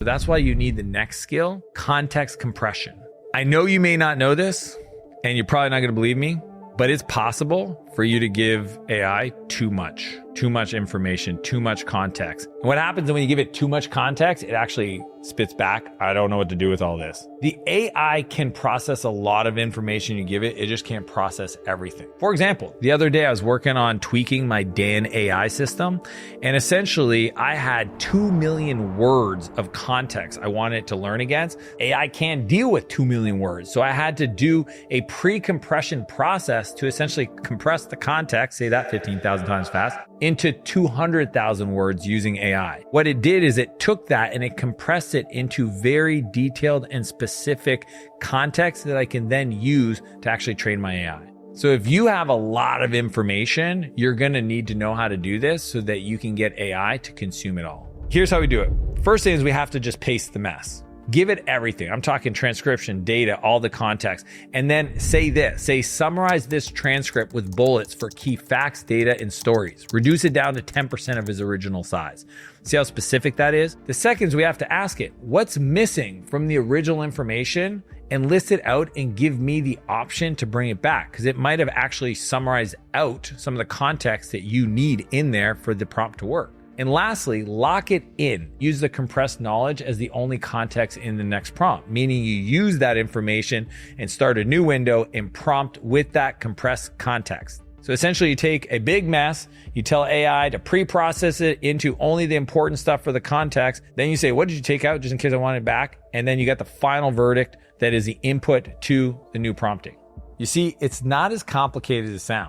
So that's why you need the next skill, context compression. I know you may not know this, and you're probably not going to believe me, but it's possible for you to give AI too much information, too much context. And what happens when you give it too much context, it actually spits back, I don't know what to do with all this. The AI can process a lot of information you give it, it just can't process everything. For example, the other day I was working on tweaking my Dan AI system, and essentially I had 2 million words of context I wanted it to learn against. AI can't deal with 2 million words, so I had to do a pre-compression process to essentially compress the context, say that 15,000 times fast, into 200,000 words using AI. What it did is it took that and it compressed it into very detailed and specific context that I can then use to actually train my AI. So if you have a lot of information, you're going to need to know how to do this so that you can get AI to consume it all. Here's how we do it. First thing is we have to just paste the mess. Give it everything. I'm talking transcription, data, all the context. And then say summarize this transcript with bullets for key facts, data, and stories. Reduce it down to 10% of his original size. See how specific that is? The second is we have to ask it, what's missing from the original information, and list it out and give me the option to bring it back, because it might have actually summarized out some of the context that you need in there for the prompt to work. And lastly, lock it in. Use the compressed knowledge as the only context in the next prompt, meaning you use that information and start a new window and prompt with that compressed context. So essentially you take a big mess, you tell AI to pre-process it into only the important stuff for the context. Then you say, what did you take out just in case I want it back? And then you got the final verdict that is the input to the new prompting. You see, it's not as complicated as it sounds.